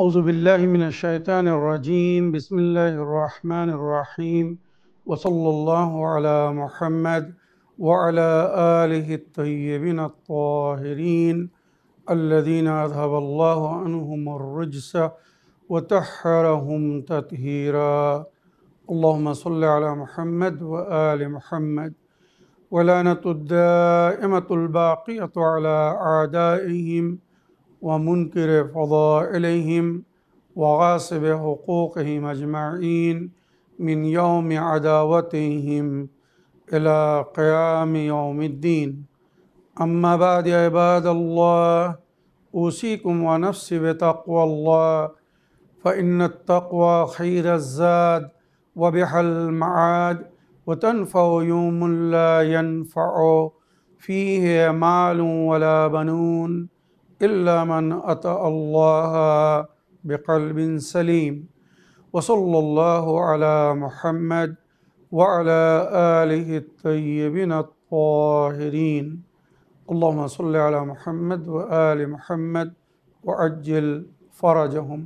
أعوذ بالله من الشيطان الرجيم بسم الله الرحمن الرحيم وصلى الله على محمد وعلى آله الطيبين الطاهرين الذين أذهب الله عنهم الرجس وطهرهم تطهيرا اللهم صل على محمد وآل محمد ولعنة الدائمة الباقية على أعدائهم ومنكر فضائلهم وغاصب حقوقهم أجمعين من يوم عداوتهم إلى قيام يوم الدين أما بعد عباد الله أوصيكم ونفسي بتقوى الله فإن التقوى خير الزاد وبها المعاد وتنفع يوم لا ينفع فيه مال ولا بنون إلا من أتى الله بقلب سليم وصلى الله على محمد وعلى آله الطيبين الطاهرين اللهم صل على محمد وآل محمد وعجل فرجهم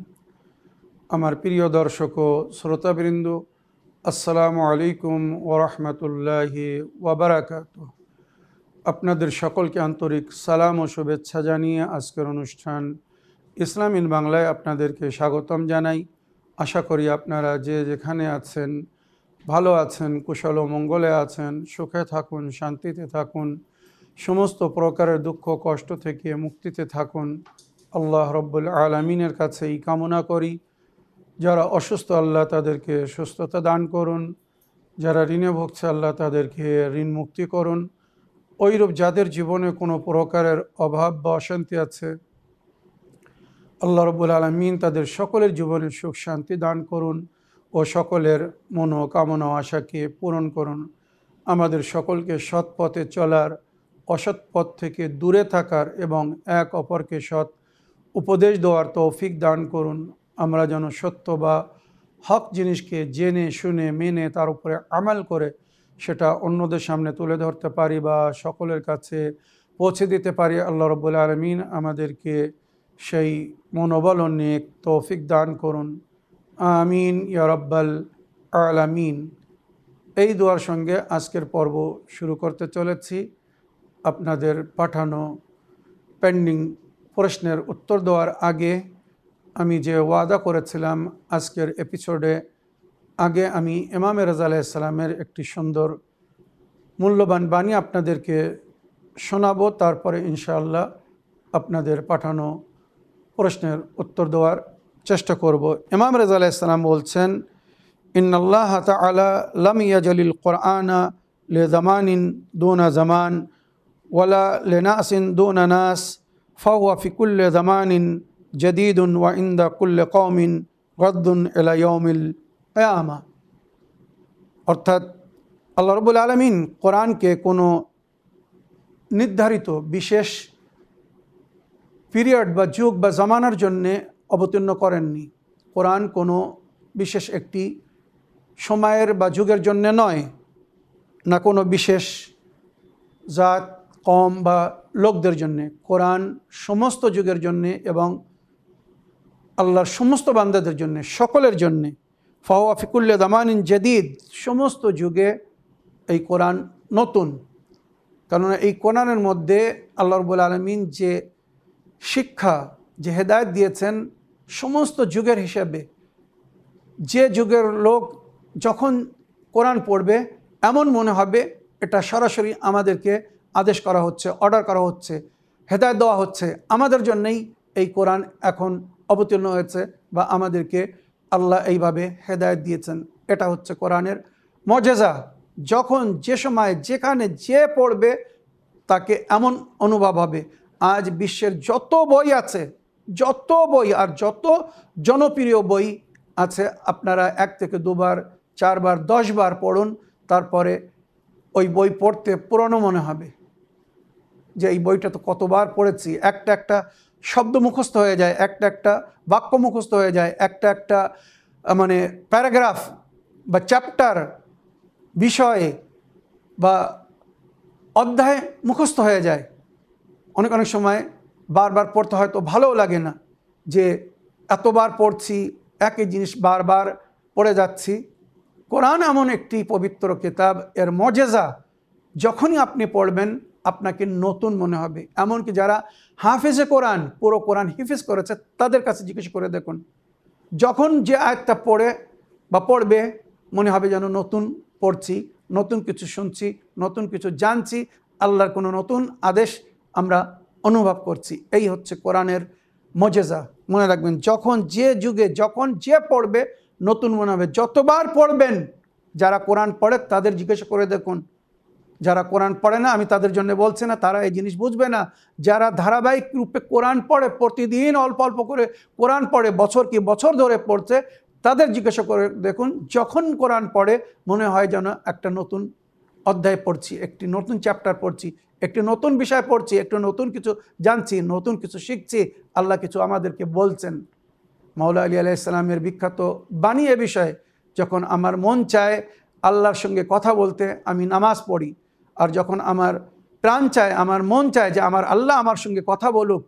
আমার প্রিয় দর্শক ও শ্রোতাবৃন্দ আসসালামু আলাইকুম ওয়া রাহমাতুল্লাহি ওয়া বারাকাতুহু আপনাদের সকলকে আন্তরিক সালাম ও শুভেচ্ছা জানিয়ে আজকের অনুষ্ঠান ইসলাম ইন বাংলায় আপনাদেরকে স্বাগতম জানাই। আশা করি আপনারা যে যেখানে আছেন ভালো আছেন, কুশল ও মঙ্গলে আছেন, সুখে থাকুন, শান্তিতে থাকুন, সমস্ত প্রকারের দুঃখ কষ্ট থেকে মুক্তিতে থাকুন। আল্লাহ রব্বুল আলামিনের কাছে এই কামনা করি। যারা অসুস্থ আল্লাহ তাদেরকে সুস্থতা দান করুন, যারা ঋণে ভুগছে আল্লাহ তাদেরকে ঋণ মুক্তি করুন। ওইরূপ যাদের জীবনে কোনো প্রকারের অভাব বা অশান্তি আছে আল্লাহ রব্বুল আলামিন তাদের সকলের জীবনে সুখ শান্তি দান করুন ও সকলের মনোকামনা আশাকে পূরণ করুন। আমাদের সকলকে সৎ পথে চলার, অসৎ পথ থেকে দূরে থাকার এবং এক অপরকে সৎ উপদেশ দেওয়ার তৌফিক দান করুন। আমরা যেন সত্য বা হক জিনিসকে জেনে শুনে মেনে তার উপরে আমাল করে সেটা অন্যদের সামনে তুলে ধরতে পারি বা সকলের কাছে পৌঁছে দিতে পারি। আল্লাহ রব্বুল আলামিন আমাদেরকে সেই মনোবল ও নেক তৌফিক দান করুন। আমিন ইয়া রাব্বাল আলামিন। এই দোয়ার সঙ্গে আজকের পর্ব শুরু করতে চলেছি। আপনাদের পাঠানো পেন্ডিং প্রশ্নের উত্তর দেওয়ার আগে আমি যে ওয়াদা করেছিলাম আজকের এপিসোডে আগে আমি ইমাম রেজা আলাইহিস সালামের একটি সুন্দর মূল্যবান বাণী আপনাদেরকে শোনাবো, তারপরে ইনশাআল্লাহ আপনাদের পাঠানো প্রশ্নের উত্তর দেওয়ার চেষ্টা করব। ইমাম রেজা আলাইহিস সালাম বলছেন, ইন্নাল্লাহ তাআলা লাম ইয়াজলিল কুরআনা লিজামানিন দুনা জামান ওয়ালা লিনাসিন দুনা নাস ফাহুয়া ফি কুল্লি জামানিন জাদীদুন ওয়া ইনদা কুল্লি কওমিন গাদ্দুন ইলা ইয়াউমিল কিয়ামা। অর্থাৎ আল্লাহ রাব্বুল আলামিন কোরআনকে কোনো নির্ধারিত বিশেষ পিরিয়ড বা যুগ বা জামানার জন্যে অবতীর্ণ করেননি। কোরআন কোনো বিশেষ একটি সময়ের বা যুগের জন্যে নয়, না কোনো বিশেষ জাত, কম বা লোকদের জন্যে। কোরআন সমস্ত যুগের জন্যে এবং আল্লাহর সমস্ত বান্দাদের জন্যে, সকলের জন্যে। ফাহুয়া ফি কুল্লি জামানিন জাদীদ, সমস্ত যুগে এই কোরআন নতুন। কেননা এই কোরআনের মধ্যে আল্লাহ রাব্বুল আলামিন যে শিক্ষা, যে হেদায়েত দিয়েছেন সমস্ত যুগের হিসাবে, যে যুগের লোক যখন কোরআন পড়বে এমন মনে হবে এটা সরাসরি আমাদেরকে আদেশ করা হচ্ছে, অর্ডার করা হচ্ছে, হেদায়েত দেওয়া হচ্ছে। আমাদের জন্যই এই কোরআন এখন অবতীর্ণ হয়েছে বা আমাদেরকে আল্লাহ এইভাবে হেদায়েত দিয়েছেন। এটা হচ্ছে কোরআনের মুজিজা। যখন যে সময় যেখানে যে পড়বে তাকে এমন অনুভব হবে। আজ বিশ্বের যত বই আছে, যত বই আর যত জনপ্রিয় বই আছে, আপনারা 1 থেকে 2 বার 4 বার 10 বার পড়ুন, তারপরে ওই বই পড়তে পুরনো মনে হবে যে এই বইটা তো কতবার পড়েছি। একটা একটা শব্দ মুখস্থ হয়ে যায়, একটা একটা বাক্য মুখস্থ হয়ে যায়, একটা একটা মানে প্যারাগ্রাফ বা চ্যাপ্টার, বিষয়ে বা অধ্যায় মুখস্থ হয়ে যায়। অনেক অনেক সময় বারবার পড়তে হয়তো ভালোও লাগে না যে এতবার পড়ছি, একই জিনিস বারবার পড়ে যাচ্ছি। কোরআন এমন একটি পবিত্র কিতাব, এর মজেজা যখনই আপনি পড়বেন আপনাকে নতুন মনে হবে। এমনকি যারা হাফেজে কোরআন, পুরো কোরআন হিফেজ করেছে, তাদের কাছে জিজ্ঞেস করে দেখুন, যখন যে আয়াতটা পড়ে বা পড়বে মনে হবে যেন নতুন পড়ছি, নতুন কিছু শুনছি, নতুন কিছু জানছি, আল্লাহর কোনো নতুন আদেশ আমরা অনুভব করছি। এই হচ্ছে কোরআনের মজেজা। মনে রাখবেন, যখন যে যুগে যখন যে পড়বে নতুন মনে হবে। যতবার পড়বেন, যারা কোরআন পড়ে তাদের জিজ্ঞাসা করে দেখুন, যারা কোরআন পড়ে না, আমি তাদের জন্য বলছি না, তারা এই জিনিস বুঝবে না। যারা ধারাবাহিক রূপে কোরআন পড়ে, প্রতিদিন অল্প অল্প করে কোরআন পড়ে, বছর কি বছর ধরে পড়ছে, তাদের জিজ্ঞাসা করে দেখুন, যখন কোরআন পড়ে মনে হয় যেন একটা নতুন অধ্যায় পড়ছি, একটি নতুন চ্যাপ্টার পড়ছি, একটি নতুন বিষয় পড়ছি, একটু নতুন কিছু জানছি, নতুন কিছু শিখছি, আল্লাহ কিছু আমাদেরকে বলছেন। মাওলা আলী আলাইহিস সালামের বিখ্যাত বাণী এ বিষয়ে, যখন আমার মন চায় আল্লাহর সঙ্গে কথা বলতে, আমি নামাজ পড়ি। আর যখন আমার প্রাণ চায়, আমার মন চায় যে আমার আল্লাহ আমার সঙ্গে কথা বলুক,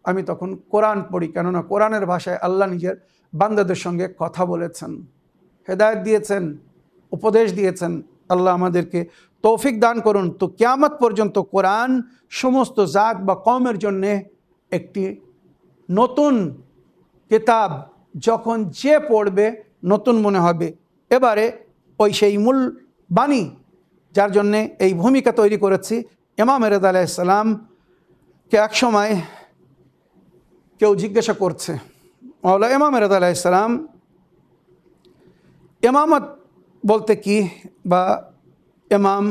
আমি তখন কোরআন পড়ি। কেননা কোরআনের ভাষায় আল্লাহ নিজের বান্দাদের সঙ্গে কথা বলেছেন, হেদায়েত দিয়েছেন, উপদেশ দিয়েছেন। আল্লাহ আমাদেরকে তৌফিক দান করুন। তো কিয়ামত পর্যন্ত কোরআন সমস্ত জাত বা কওমের জন্যে একটি নতুন কিতাব, যখন যে পড়বে নতুন মনে হবে। এবারে ওই সেই মূল বাণী, যার জন্যে এই ভূমিকা তৈরি করেছি, ইমাম রেজা আলাইহিস সালামকে এক সময় কেউ জিজ্ঞাসা করছে, মাওলা ইমাম রেজা আলাইহিস সালাম ইমামত বলতে কি, বা ইমাম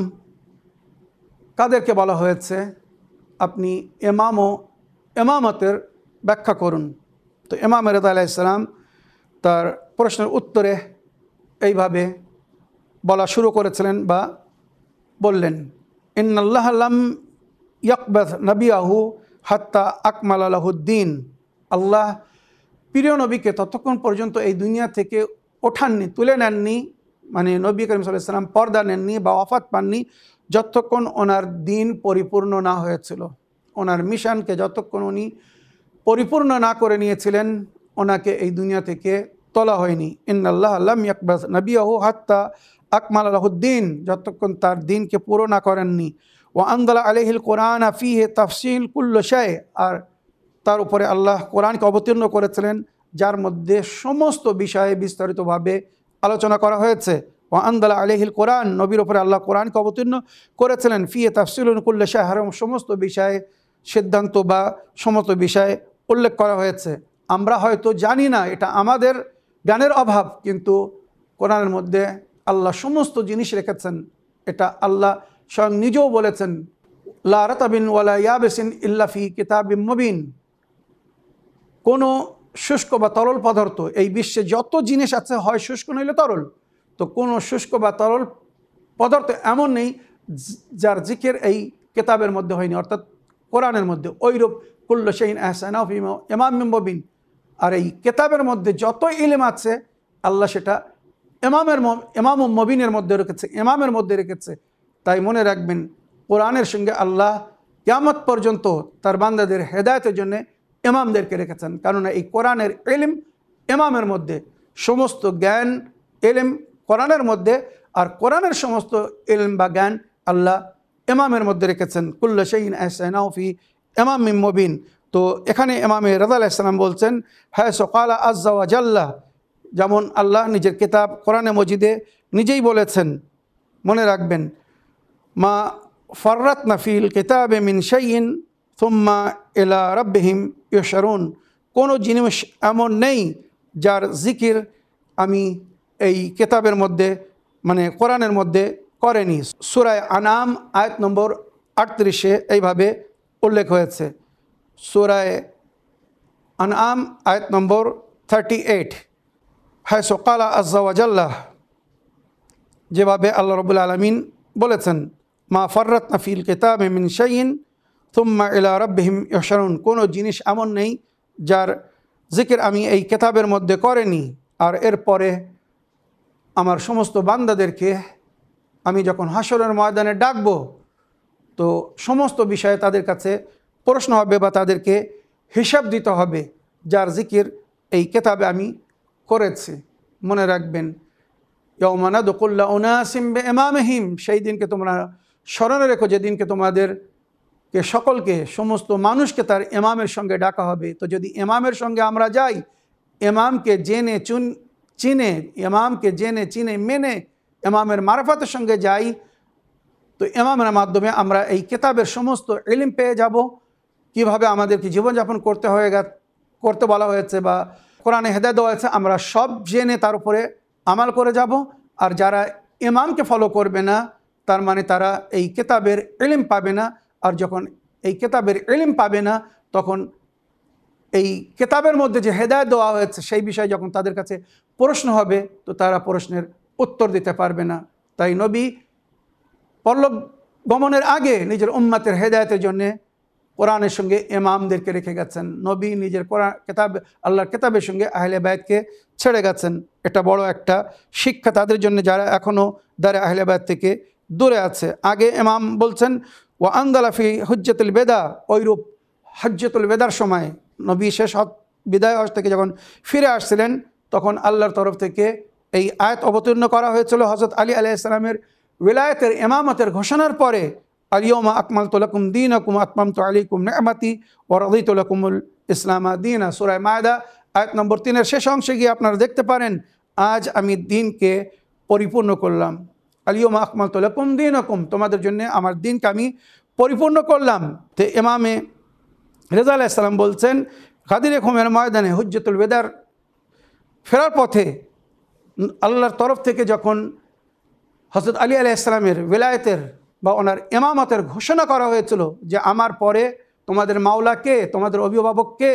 কাদেরকে বলা হয়েছে, আপনি ইমাম ও ইমামতের ব্যাখ্যা করুন। তো ইমাম রেজা আলাইহিস সালাম তার প্রশ্নের উত্তরে এইভাবে বলা শুরু করেছিলেন বা বললেন, ইন্নাল্লাহ লাম ইয়াকবাদ নবিয়াহু হাত্তা আকমাল লাহুদ্দিন। আল্লাহ প্রিয় নবীকে ততক্ষণ পর্যন্ত এই দুনিয়া থেকে ওঠাননি, তুলে নেননি, মানে নবী করিম সাল্লাল্লাহু আলাইহি ওয়াসাল্লাম পর্দা নেননি বা ওয়াফাত পাননি, যতক্ষণ ওনার দিন পরিপূর্ণ না হয়েছিল। ওনার মিশনকে যতক্ষণ উনি পরিপূর্ণ না করে নিয়েছিলেন, ওনাকে এই দুনিয়া থেকে তোলা হয়নি। ইন্নাল্লাহ লাম ইয়াকবাদ নবিয়াহু হাত্তা আকমাল লাহুদ্দিন, যতক্ষণ তার দিনকে পুরো না করেননি। ওয়া আনজালা আলাইহিল কোরআন ফীহি তাফসীল কুল্লি শাই, আর তার উপরে আল্লাহ কোরআনকে অবতীর্ণ করেছিলেন, যার মধ্যে সমস্ত বিষয়ে বিস্তারিতভাবে আলোচনা করা হয়েছে। ওয়া আনজালা আলাইহিল কোরআন, নবীর উপরে আল্লাহ কোরআনকে অবতীর্ণ করেছিলেন, ফীহি তাফসীলুন কুল্লি শাই, সমস্ত বিষয়ে সিদ্ধান্ত বা সমস্ত বিষয়ে উল্লেখ করা হয়েছে। আমরা হয়তো জানি না, এটা আমাদের জ্ঞানের অভাব, কিন্তু কোরআনের মধ্যে আল্লাহ সমস্ত জিনিস রেখেছেন। এটা আল্লাহ স্বয়ং নিজেও বলেছেন, লা রাতাবিন ওয়ালা ইয়াবিসিন ইল্লা ফি কিতাবিম মুবিন। কোনো শুষ্ক বা তরল পদার্থ, এই বিশ্বে যত জিনিস আছে, হয় শুষ্ক নইলে তরল, তো কোনো শুষ্ক বা তরল পদার্থ এমন নেই যার জিকির এই কিতাবের মধ্যে হয়নি, অর্থাৎ কোরআনের মধ্যে। ওইরূপ কুল্লু শাইইন আহসানাহু ফি ইমামিম মুবিন। আর এই কিতাবের মধ্যে যত ইলম আছে, আল্লাহ সেটা ইমাম মুবিনের মধ্যে রেখেছে, ইমামের মধ্যে রেখেছে। তাই মনে রাখবেন, কোরআনের সঙ্গে আল্লাহ কিয়ামত পর্যন্ত তার বান্দাদের হেদায়েতের জন্য ইমামদেরকে রেখেছেন। কারণ এই কোরআনের ইলম ইমামের মধ্যে, সমস্ত জ্ঞান ইলম কোরআনের মধ্যে, আর কোরআনের সমস্ত ইলম বা জ্ঞান আল্লাহ ইমামের মধ্যে রেখেছেন। কুল্লু শাইইন আহসানাহু ফি ইমামিম মুবিন। তো এখানে ইমাম রেজা আলাইহিস সালাম বলছেন, হ্যাঁ সুকালা আযজা ওয়া জাল্লা, যেমন আল্লাহ নিজের কিতাব কোরআনে মজিদে নিজেই বলেছেন। মনে রাখবেন, মা ফাররাতনা ফিল কিতাবে মিন শাইইন সুম্মা ইলা রাব্বিহিম ইউহশারুন। কোনো জিনিস এমন নেই যার জিকির আমি এই কিতাবের মধ্যে, মানে কোরআনের মধ্যে করেনি। সূরা আনাম আয়াত নম্বর 38-এ এইভাবে উল্লেখ হয়েছে। সূরা আনাম আয়াত নম্বর 38, হ্যাঁ সুকালা আযজা ওয়া জাল্লা, যেভাবে আল্লাহ রাব্বুল আলামিন বলেছেন, মা ফাররাতনা ফিল কিতাবে মিন শাইইন সুম্মা ইলা রাব্বিহিম ইউহশারুন। কোনো জিনিস এমন নেই যার জিকির আমি এই কিতাবের মধ্যে করেনি, আর এরপরে আমার সমস্ত বান্দাদেরকে আমি যখন হাশরের ময়দানে ডাকব, তো সমস্ত বিষয়ে তাদের কাছে প্রশ্ন হবে বা তাদেরকে হিসাব দিতে হবে। যার জিকির এই কেতাবে আমি করেছি। মনে রাখবেন, ইয়াউমা নাদউ কুল্লা উনাসিম বিইমামিহিম, সেই দিনকে তোমরা স্মরণে রেখো, যেদিনকে তোমাদেরকে সকলকে, সমস্ত মানুষকে তার ইমামের সঙ্গে ডাকা হবে। তো যদি ইমামের সঙ্গে আমরা যাই, ইমামকে জেনে চিনে মেনে ইমামের মারফতের সঙ্গে যাই, তো ইমামের মাধ্যমে আমরা এই কিতাবের সমস্ত ইলম পেয়ে যাব। কিভাবে আমাদেরকে জীবনযাপন করতে বলা হয়েছে বা কোরআনে হেদায়েত দেওয়া হয়েছে, আমরা সব জেনে তার উপরে আমাল করে যাব। আর যারা ইমামকে ফলো করবে না, তার মানে তারা এই কিতাবের ইলম পাবে না। আর যখন এই কিতাবের ইলম পাবে না, তখন এই কিতাবের মধ্যে যে হেদায়েত দেওয়া হয়েছে সেই বিষয়ে যখন তাদের কাছে প্রশ্ন হবে, তো তারা প্রশ্নের উত্তর দিতে পারবে না। তাই নবী পরলোক গমনের আগে নিজের উম্মতের হেদায়েতের জন্যে কোরআনের সঙ্গে ইমামদেরকে রেখে গেছেন। নবী নিজের আল্লাহর কিতাবের সঙ্গে আহলে বাইতকে ছেড়ে গেছেন। এটা বড় একটা শিক্ষা তাদের জন্য যারা এখনও দারে আহলে বাইত থেকে দূরে আছে। আগে ইমাম বলছেন ওয়া আনজালা ফি হুজ্জাতুল বেদা, ওইরূপ হজ্জাতুল বেদার সময় নবী শেষ বিদায় হজ থেকে যখন ফিরে আসছিলেন, তখন আল্লাহর তরফ থেকে এই আয়াত অবতীর্ণ করা হয়েছিল। হযরত আলী আলাইহিস সালামের উলায়াতের ইমামতের ঘোষণার পরে, আল-ইয়াউমা আকমালতু লাকুম দীনাকুম ওয়া আতমামতু আলাইকুম নি'মাতি ওয়া রাদিতু লাকুমুল ইসলামা দীনা। সূরা মায়দা আয়াত নম্বর 3-এর শেষ অংশে গিয়ে আপনারা দেখতে পারেন, আজ আমি দ্বীনকে পরিপূর্ণ করলাম। আল-ইয়াউমা আকমালতু লাকুম দীনাকুম, তোমাদের জন্য আমার দ্বীনকে আমি পরিপূর্ণ করলাম। তো ইমামে রেজা আলাইহিস সালাম বলছেন, গাদির খুমের ময়দানে হুজ্জাতুল বেদার ফেরার পথে আল্লাহর তরফ থেকে যখন হযরত আলী আলাইহিস সালামের ওলায়াতের বা ওনার ইমামতের ঘোষণা করা হয়েছিল যে আমার পরে তোমাদের মাওলা কে, তোমাদের অভিভাবক কে,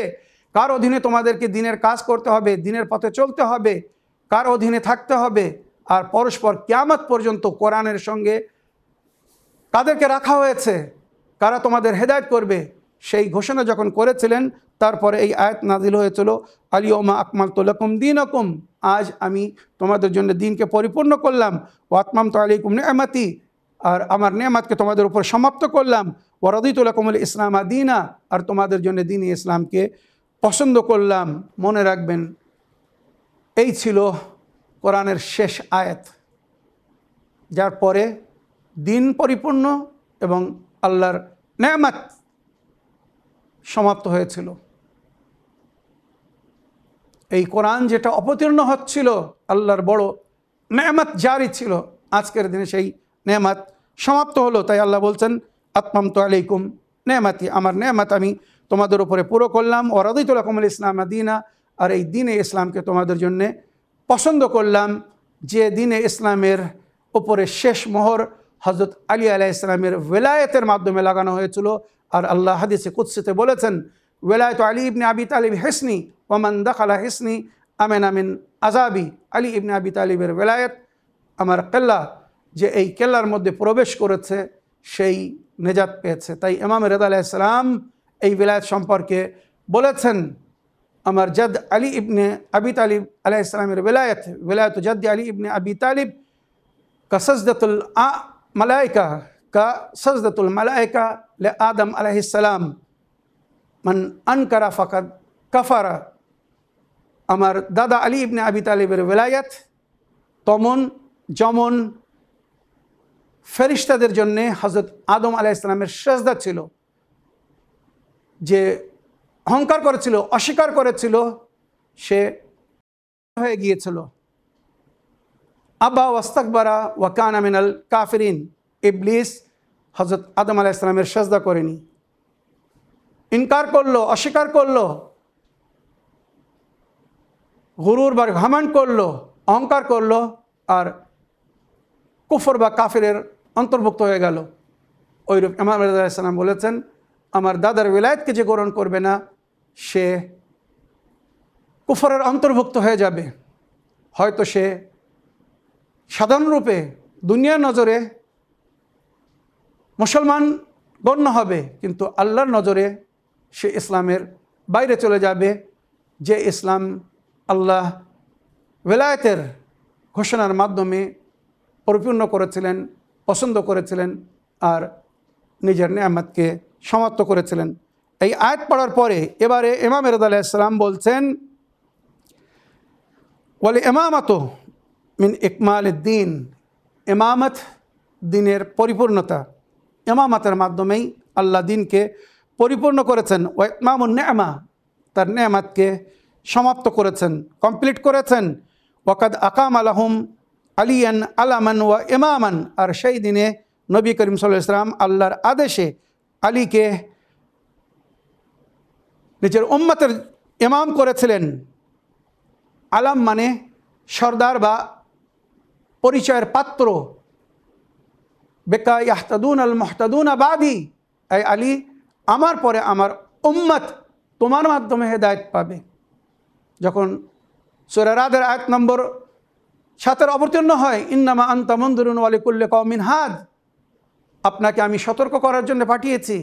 কার অধীনে তোমাদেরকে দিনের কাজ করতে হবে, দিনের পথে চলতে হবে, কার অধীনে থাকতে হবে, আর পরস্পর কিয়ামত পর্যন্ত কোরআনের সঙ্গে কাদেরকে রাখা হয়েছে, কারা তোমাদের হেদায়েত করবে, সেই ঘোষণা যখন করেছিলেন, তারপরে এই আয়াত নাজিল হয়েছিল, আল-ইয়াউমা আকমালতু লাকুম দীনাকুম, আজ আমি তোমাদের জন্য দ্বীনকে পরিপূর্ণ করলাম, ওয়া আতমামতু আলাইকুম নি'মাতি, আর আমার নেয়ামতকে তোমাদের উপর সমাপ্ত করলাম, ওয়া রাদিতু লাকুমুল ইসলামা দীনা, আর তোমাদের জন্য দ্বীনে ইসলামকে পছন্দ করলাম। মনে রাখবেন, এই ছিল কোরআনের শেষ আয়াত, যার পরে দ্বীন পরিপূর্ণ এবং আল্লাহর নেয়ামত সমাপ্ত হয়েছিল। এই কোরআন যেটা অবতীর্ণ হচ্ছিল, আল্লাহর বড় নেয়ামত জারি ছিল, আজকের দিনে সেই নেয়ামত সমাপ্ত হলো। তাই আল্লাহ বলছেন, আতমামতু আলাইকুম নেয়ামতি, আমার নেয়ামত আমি তোমাদের উপরে পুরো করলাম, ওয়া রাদিতু লাকুমুল ইসলামা দীনা, আর এই দ্বীনে ইসলামকে তোমাদের জন্যে পছন্দ করলাম। যে দ্বীনে ইসলামের উপরে শেষ মোহর হযরত আলী আলাইহিস সালামের ওলায়াতের মাধ্যমে লাগানো হয়েছিল। আর আল্লাহ হাদিসে কুদসিতে বলেছেন, ওলায়াতু আলী ইবনে আবি তালিব হিসনি ওয়া মান দাখালা হিসনি আমিনা মিন আযাবি, আলী ইবনে আবি তালিবের ওলায়াত আমার কেল্লা, যে এই কেল্লার মধ্যে প্রবেশ করেছে সেই নেজাত পেয়েছে। তাই ইমাম রেজা আলাইহিস সালাম এই ওলায়াত সম্পর্কে বলেছেন, আমার জাদ আলী ইবনে আবি তালিব আলাইহিস সালামের ওলায়াত জাদ আলী ইবনে আবি তালিব কা সাজদাতুল মালাইকা লে আদম আলাইহিস সালাম, মান আনকারা ফাকাদ কাফারা। আমার দাদা আলী ইবনে আবি তালিবের ওলায়াত যেমন ফেরেশতাদের জন্যে হযরত আদম আলাইহিস সালামের সেজদা ছিল, যে অহংকার করেছিল, অস্বীকার করেছিল, সে হয়ে গিয়েছিল। আবা ওয়াস্তাকবারা ওয়া কানা মিনাল কাফিরিন, ইবলিস হযরত আদম আলাইহিস সালামের সেজদা করেনি, ইনকার করলো, অস্বীকার করলো, গুরুর বা ঘমন্ড করলো, অহংকার করলো, আর কুফর বা কাফিরের অন্তর্ভুক্ত হয়ে গেল। ওইরূপ ইমাম রেজা আলাইহিস সালাম বলেছেন, আমার দাদার ওলায়াতকে যে গ্রহণ করবে না, সে কুফরের অন্তর্ভুক্ত হয়ে যাবে। হয়তো সে সাধারণরূপে দুনিয়ার নজরে মুসলমান গণ্য হবে, কিন্তু আল্লাহর নজরে সে ইসলামের বাইরে চলে যাবে। যে ইসলাম আল্লাহ ওলায়াতের ঘোষণার মাধ্যমে পরিপূর্ণ করেছিলেন, পছন্দ করেছিলেন, আর নিজের নেয়ামতকে সমাপ্ত করেছিলেন। এই আয়াত পড়ার পরে এবারে ইমাম রেজা আলাইহিস সালাম বলছেন, ওয়াল ইমামাতু মিন ইকমালিদ্দিন, ইমামত দিনের পরিপূর্ণতা, ইমামতের মাধ্যমেই আল্লাহ দিনকে পরিপূর্ণ করেছেন। ওয়া ইতমামুন নি'মা, তার নেয়ামতকে সমাপ্ত করেছেন, কমপ্লিট করেছেন। ওয়াকাদ আকামা লাহুম আলিয়ান আলামান ওয়া ইমামান, আর সেই দিনে নবী করিম সাল্লাল্লাহু আলাইহি ওয়াসাল্লাম আল্লাহর আদেশে আলীকে নিজের উম্মতের ইমাম করেছিলেন। আলাম মানে সর্দার বা পরিচয়ের পাত্র। বেকা ইয়াহতাদুন আল মুহতাদুনা বাদি, এই আলী আমার পরে আমার উম্মত তোমার মাধ্যমে হেদায়েত পাবে। যখন সূরা রাদের আয়াত নম্বর 7 অবতীর্ণ হয়, ইন্নামা আনতা মুনদিরুন ওয়া লিকুল্লি কওমিন হাদ, আপনাকে আমি সতর্ক করার জন্য পাঠিয়েছি,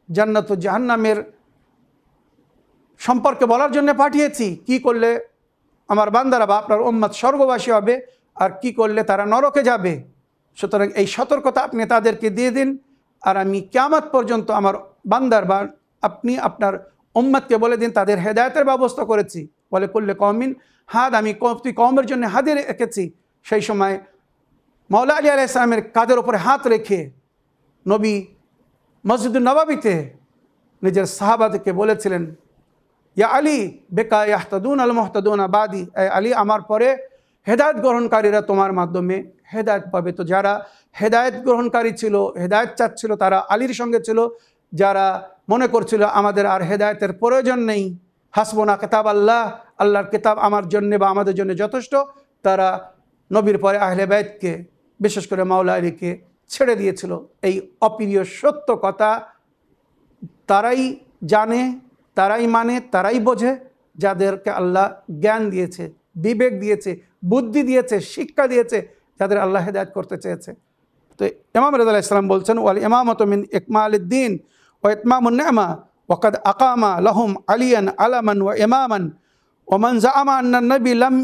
জান্নাত ও জাহান্নামের সম্পর্কে বলার জন্য পাঠিয়েছি, কি করলে আমার বান্দারা বা আপনার উম্মত স্বর্গবাসী হবে আর কি করলে তারা নরকে যাবে। সুতরাং এই সতর্কতা আপনি তাদেরকে দিয়ে দিন, আর আমি কিয়ামত পর্যন্ত আমার বান্দার বা আপনি আপনার উম্মতকে বলে দিন তাদের হেদায়েতের ব্যবস্থা করেছি। বলে করলে কওমিন হাদ, আমি তুই কওমের জন্য হাদে রেখেছি। সেই সময় মাওলা আলী আলাইহিস সালামের কাঁধের ওপরে হাত রেখে নবী মসজিদুন নববীতে নিজের সাহাবাদেরকে বলেছিলেন, ইয়া আলী বেকা ইয়াহতাদুন আল মুহতাদুনা বাদি, আলী আমার পরে হেদায়েত গ্রহণকারীরা তোমার মাধ্যমে হেদায়েত পাবে। তো যারা হেদায়েত গ্রহণকারী ছিল, হেদায়েত চাচ্ছিল, তারা আলীর সঙ্গে ছিল। যারা মনে করছিল আমাদের আর হেদায়েতের প্রয়োজন নেই, হাসবুনা কিতাব আল্লাহ, আল্লাহর কিতাব আমার জন্য বা আমাদের জন্য যথেষ্ট, তারা নবীর পরে আহলে বাইতকে বিশেষ করে মাওলা আলীকে ছেড়ে দিয়েছিল। এই অপ্রিয় সত্য কথা তারাই জানে, তারাই মানে, তারাই বোঝে যাদেরকে আল্লাহ জ্ঞান দিয়েছে, বিবেক দিয়েছে, বুদ্ধি দিয়েছে, শিক্ষা দিয়েছে, যাদের আল্লাহ হেদায়েত করতে চেয়েছে। তো ইমাম রেজা আলাইহিস সালাম বলছেন, ওয়াল ইমামাতু মিন ইকমালিদ্দিন ওয়া ইতমামুন নি'মা ওয়াকাদ আকামা লাহুম আলিয়ান আলামান ওয়া ইমামান ওয়া মান জাআমা আন্না নবী লাম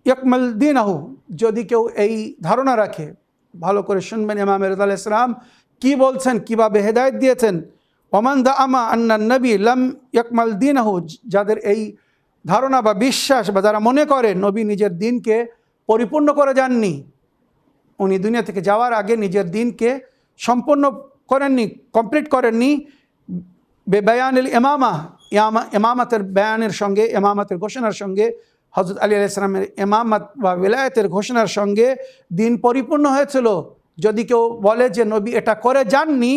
ইয়াকমাল দীনাহু। যদি কেউ এই ধারণা রাখে, ভালো করে শুনবেন ইমাম রেজা আলাইহিস সালাম কি বলছেন, কিভাবে হেদায়েত দিয়েছেন। ওমান জাআমা আন্না নবী লাম ইয়াকমাল দীনাহু, যাদের এই ধারণা বা বিশ্বাস বা যারা মনে করে নবী নিজের দিনকে পরিপূর্ণ করে যাননি, উনি দুনিয়া থেকে যাওয়ার আগে নিজের দিনকে সম্পূর্ণ করেননি, কমপ্লিট করেননি, বেবায়ানিল ইমামা, ইমামাতের বয়ানের সঙ্গে, ইমামাতের ঘোষণার সঙ্গে, হযরত আলী আলাইহিস সালামের ইমামত বা ওয়ালায়াতের ঘোষণার সঙ্গে দিন পরিপূর্ণ হয়েছিল। যদি কেউ বলে যে নবী এটা করে যাননি,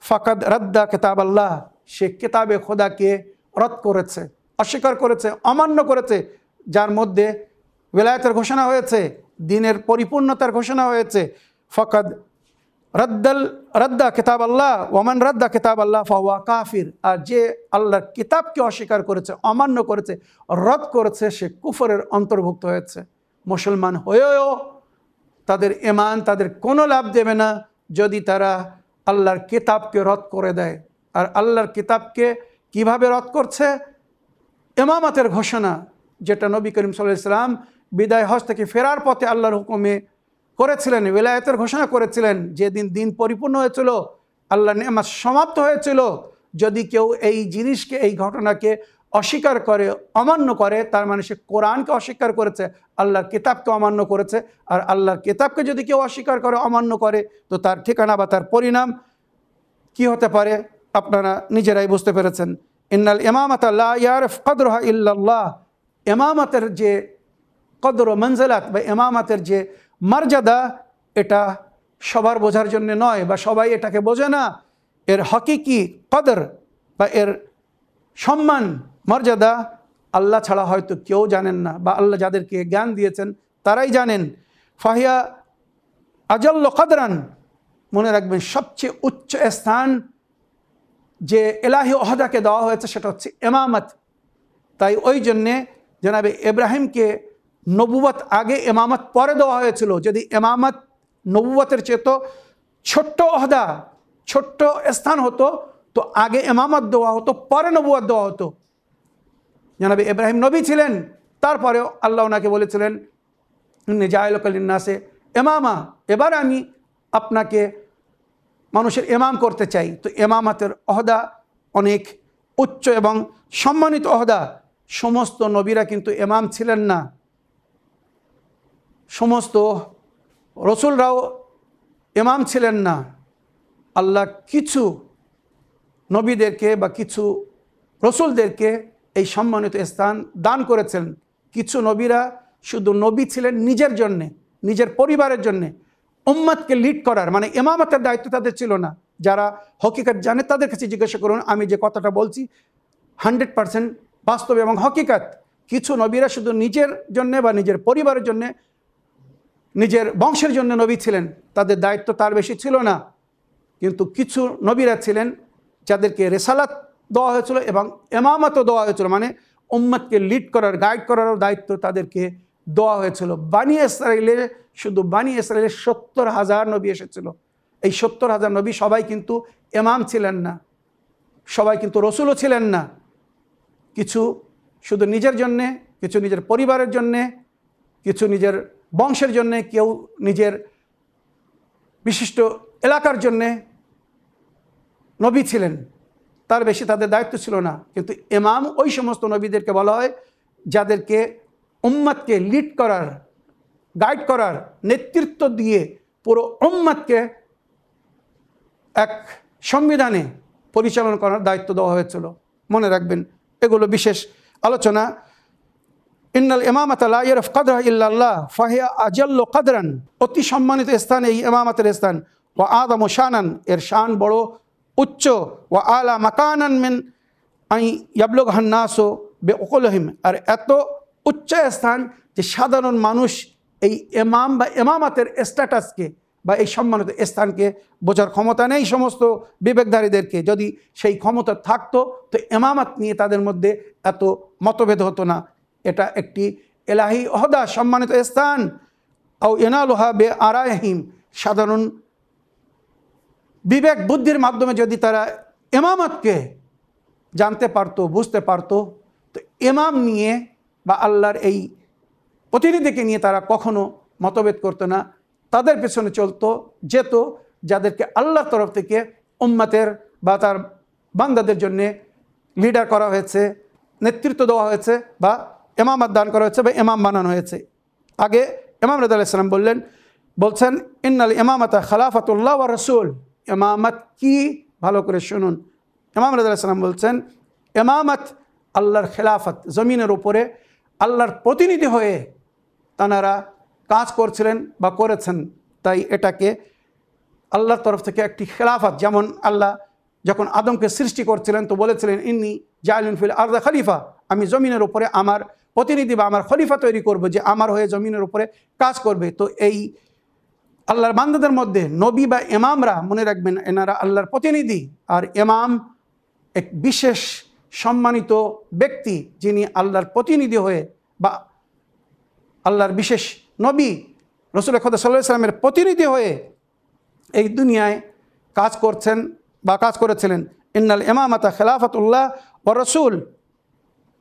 ফাকাদ রাদ্দা কিতাব আল্লাহ, সে কিতাবে খোদাকে রদ করেছে, অস্বীকার করেছে, অমান্য করেছে, যার মধ্যে ওয়ালায়াতের ঘোষণা হয়েছে, দিনের পরিপূর্ণতার ঘোষণা হয়েছে। ফাকাদ রাদ্দা কিতাব আল্লাহ ওমান রাদ্দা কিতাব আল্লাহ ফাহুয়া কাফির, আর যে আল্লাহর কিতাবকে অস্বীকার করেছে, অমান্য করেছে, রদ করেছে, সে কুফরের অন্তর্ভুক্ত হয়েছে। মুসলমান হয়েও তাদের ঈমান তাদের কোনো লাভ দেবে না যদি তারা আল্লাহর কিতাবকে রদ করে দেয়। আর আল্লাহর কিতাবকে কিভাবে রদ করছে? ইমামতের ঘোষণা, যেটা নবী করিম সাল্লাল্লাহু আলাইহি ওয়াসাল্লাম বিদায় হজ থেকে ফেরার পথে আল্লাহর হুকুমে করেছিলেন, ওয়ালায়াতের ঘোষণা করেছিলেন। যেদিন দিন পরিপূর্ণ হয়েছিল, আল্লাহর নেয়ামত সমাপ্ত হয়েছিল, যদি কেউ এই জিনিসকে, এই ঘটনাকে অস্বীকার করে, অমান্য করে, তার মানে সে কোরআনকে অস্বীকার করেছে, আল্লাহর কিতাবকে অমান্য করেছে। আর আল্লাহর কিতাবকে যদি কেউ অস্বীকার করে, অমান্য করে, তো তার ঠিকানা বা তার পরিণাম কি হতে পারে আপনারা নিজেরাই বুঝতে পেরেছেন। ইন্নাল ইমামাতা লা ইয়ারিফ কদরহা ইল্লাল্লাহ, ইমামতের যে কদর ও মঞ্জিলাত বা ইমামতের যে মর্যাদা, এটা সবার বোঝার জন্য নয় বা সবাই এটাকে বোঝে না। এর হকিকি কদর বা এর সম্মান, মর্যাদা আল্লাহ ছাড়া হয়তো কেউ জানেন না, বা আল্লাহ যাদেরকে জ্ঞান দিয়েছেন তারাই জানেন। ফাহিয়া আজল্ল কদরান, মনে রাখবেন সবচেয়ে উচ্চ স্থান যে এলাহি ওহদাকে দেওয়া হয়েছে সেটা হচ্ছে ইমামত। তাই ওই জন্যে জনাবে ইব্রাহিমকে নবুয়ত আগে, ইমামত পরে দেওয়া হয়েছিল। যদি ইমামত নবুয়তের চেয়ে তো ছোট্ট ওহদা, ছোট্ট স্থান হতো, তো আগে ইমামত দেওয়া হতো, পরে নবুয়ত দেওয়া হতো। জনাবে ইব্রাহিম নবী ছিলেন, তারপরেও আল্লাহ ওনাকে বলেছিলেন ইন্নী জাইলুকা লিন্নাসে ইমামা, এবার আমি আপনাকে মানুষের ইমাম করতে চাই। তো ইমামতের ওহদা অনেক উচ্চ এবং সম্মানিত ওহদা। সমস্ত নবীরা কিন্তু ইমাম ছিলেন না। সমস্ত রসুলরাও ইমাম ছিলেন না। আল্লাহ কিছু নবীদেরকে বা কিছু রসুলদেরকে এই সম্মানিত স্থান দান করেছেন। কিছু নবীরা শুধু নবী ছিলেন নিজের জন্যে, নিজের পরিবারের জন্যে। উম্মতকে লিড করার মানে ইমামতের দায়িত্ব তাদের ছিল না। যারা হকিকত জানে তাদের কাছে জিজ্ঞাসা করুন, আমি যে কথাটা বলছি 100% বাস্তব এবং হকিকত। কিছু নবীরা শুধু নিজের জন্যে বা নিজের পরিবারের জন্যে, নিজের বংশের জন্য নবী ছিলেন, তাদের দায়িত্ব তার বেশি ছিল না। কিন্তু কিছু নবীরা ছিলেন যাদেরকে রেসালাত দেওয়া হয়েছিল এবং ইমামতও দেওয়া হয়েছিল, মানে উম্মতকে লিড করার, গাইড করারও দায়িত্ব তাদেরকে দেওয়া হয়েছিল। বানি ইসরাইলে, শুধু বানি ইসরাইলে 70,000 নবী এসেছিল। এই 70,000 নবী সবাই কিন্তু ইমাম ছিলেন না, সবাই কিন্তু রসুলও ছিলেন না। কিছু শুধু নিজের জন্যে, কিছু নিজের পরিবারের জন্যে, কিছু নিজের বংশের জন্যে, কেউ নিজের বিশিষ্ট এলাকার জন্যে নবী ছিলেন, তার বেশি তাদের দায়িত্ব ছিল না। কিন্তু ইমাম ওই সমস্ত নবীদেরকে বলা হয় যাদেরকে উম্মতকে লিড করার, গাইড করার, নেতৃত্ব দিয়ে পুরো উম্মতকে এক সংবিধানে পরিচালনা করার দায়িত্ব দেওয়া হয়েছিল। মনে রাখবেন, এগুলো বিশেষ আলোচনা। ইন্নাল ইমামাত লা ইয়ারফ কদরা ইল্লাল্লাহ ফাহিয়া আজাল্লু কদরান, অতি সম্মানিত স্থান এই ইমামতের স্থান। ওয়া আযমু শানান, এর শান বড় উচ্চ। ওয়া আলা মাকানান মিন আই ইয়াবলুগহান নাসু বিউকুলহিম, আর এত উচ্চ স্থান যে সাধারণ মানুষ এই ইমাম বা ইমামতের স্ট্যাটাসকে বা এই সম্মানিত স্থানকে বোঝার ক্ষমতা নেই সমস্ত বিবেকধারীদেরকে। যদি সেই ক্ষমতা থাকতো তো ইমামত নিয়ে তাদের মধ্যে এত মতভেদ হতো না। এটা একটি এলাহি ওহদা, সম্মানিত স্থান। আও ইনালুহা বে আরাইহিম, সাধারণ বিবেক বুদ্ধির মাধ্যমে যদি তারা ইমামতকে জানতে পারতো, বুঝতে পারতো, তো ইমাম নিয়ে বা আল্লাহর এই প্রতিনিধিকে নিয়ে তারা কখনো মতভেদ করতো না, তাদের পেছনে চলতো, যেত যাদেরকে আল্লাহর তরফ থেকে উম্মতের বা তার বান্দাদের জন্যে লিডার করা হয়েছে, নেতৃত্ব দেওয়া হয়েছে বা ইমামত দান করা হয়েছে বা ইমাম বানানো হয়েছে। আগে ইমাম রেজা আলাইহিস সালাম বলছেন ইন্নাল ইমামাতা খালাফাতুল্লাহ ওয়া রাসূল, ইমামত কি, ভালো করে শুনুন। ইমাম রেজা আলাইহিস সালাম বলছেন ইমামত আল্লাহর খেলাফত, জমিনের উপরে আল্লাহর প্রতিনিধি হয়ে তাঁরা কাজ করছিলেন বা করেছেন। তাই এটাকে আল্লাহর তরফ থেকে একটি খেলাফত। যেমন আল্লাহ যখন আদমকে সৃষ্টি করছিলেন তো বলেছিলেন ইন্নী জাইলুন ফিল আরদি খলিফা, আমি জমিনের উপরে আমার প্রতিনিধি বা আমার খলিফা তৈরি করব, যে আমার হয়ে জমিনের উপরে কাজ করবে। তো এই আল্লাহর বান্দাদের মধ্যে নবী বা ইমামরা, মনে রাখবেন, এনারা আল্লাহর প্রতিনিধি। আর ইমাম এক বিশেষ সম্মানিত ব্যক্তি, যিনি আল্লাহর প্রতিনিধি হয়ে বা আল্লাহর বিশেষ নবী রাসূল খোদা সাল্লাল্লাহু আলাইহি ওয়াসাল্লামের প্রতিনিধি হয়ে এই দুনিয়ায় কাজ করছেন বা কাজ করেছিলেন। ইন্নাল ইমামাতা খেলাফাতুল্লাহ ওয়া রাসূল,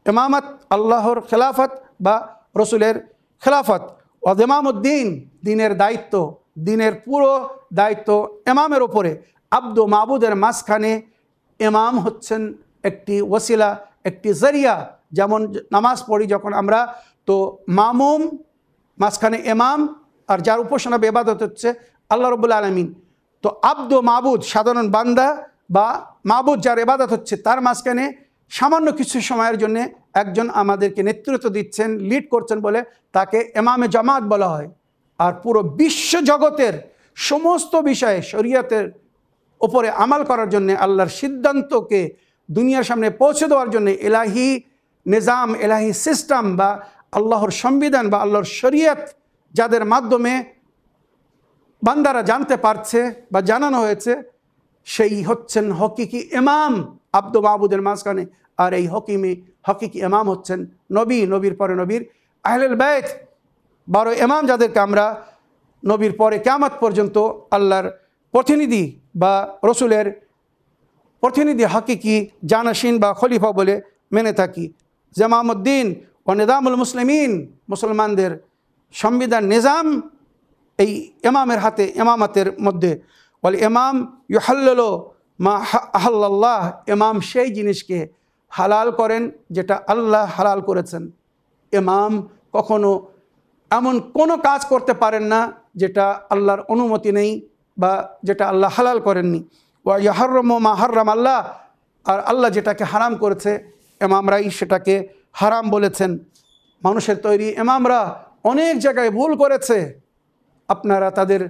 ইমামত আল্লাহর খেলাফত বা রসুলের খেলাফত। ওয়া ইমামুদ্দিন, দিনের দায়িত্ব, দিনের পুরো দায়িত্ব ইমামের ওপরে। আব্দ মাবুদের মাঝখানে ইমাম হচ্ছেন একটি ওসিলা, একটি জরিয়া। যেমন নামাজ পড়ি যখন আমরা, তো মামুম মাঝখানে ইমাম, আর যার উপাসনা বা ইবাদত হচ্ছে আল্লাহ রাব্বুল আলামিন। তো আব্দ মাবুদ, সাধারণ বান্দা বা মাবুদ যার ইবাদত হচ্ছে, তার মাঝখানে সামান্য কিছু সময়ের জন্য একজন আমাদেরকে নেতৃত্ব দিচ্ছেন, লিড করছেন বলে তাকে ইমামে জামাত বলা হয়। আর পুরো বিশ্ব জগতের সমস্ত বিষয়ে শরীয়তের ওপরে আমাল করার জন্য, আল্লাহর সিদ্ধান্তকে দুনিয়ার সামনে পৌঁছে দেওয়ার জন্য এলাহি নিজাম, এলাহি সিস্টেম বা আল্লাহর সংবিধান বা আল্লাহর শরীয়ত যাদের মাধ্যমে বান্দারা জানতে পারছে বা জানানো হয়েছে, সেই হচ্ছেন হকিকি ইমাম আব্দ মাবুদের মাঝখানে। আর এই হকিকি ইমাম হচ্ছেন নবী, নবীর পরে নবীর আহলুল বাইত, 12 ইমাম, যাদেরকে আমরা নবীর পরে কিয়ামত পর্যন্ত আল্লাহর প্রতিনিধি বা রসুলের প্রতিনিধি, হকিকি জানাশীন বা খলিফা বলে মেনে থাকি। জামামুদ্দিন ও নিজামুল মুসলিমিন, মুসলমানদের সংবিধান নিজাম এই ইমামের হাতে, ইমামতের মধ্যে। বলে ইমাম ইউহাল্লিলু মা আহাল্লাল্লাহ, ইমাম সেই জিনিসকে হালাল করেন যেটা আল্লাহ হালাল করেছেন। ইমাম কখনো এমন কোনো কাজ করতে পারেন না যেটা আল্লাহর অনুমতি নেই বা যেটা আল্লাহ হালাল করেননি। ওয়া ইয়াহরুমু মা হাররাম আল্লাহ, আর আল্লাহ যেটাকে হারাম করেছে ইমামরাই সেটাকে হারাম বলেছেন। মানুষের তৈরি ইমামরা অনেক জায়গায় ভুল করেছে। আপনারা তাদের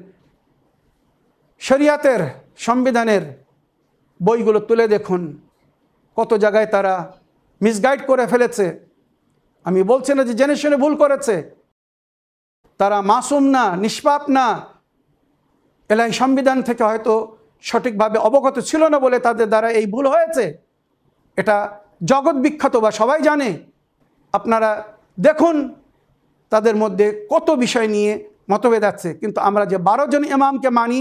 শরিয়াতের সংবিধানের বইগুলো তুলে দেখুন, কত জায়গায় তারা মিসগাইড করে ফেলেছে। আমি বলছি না যে জেনে শুনে ভুল করেছে, তারা মাসুম না, নিষ্পাপ না। এলাহি সংবিধান থেকে হয়তো সঠিকভাবে অবগত ছিল না বলে তাদের দ্বারা এই ভুল হয়েছে। এটা জগৎ বিখ্যাত বা সবাই জানে। আপনারা দেখুন তাদের মধ্যে কত বিষয় নিয়ে মতভেদ আছে, কিন্তু আমরা যে 12 জন ইমামকে মানি,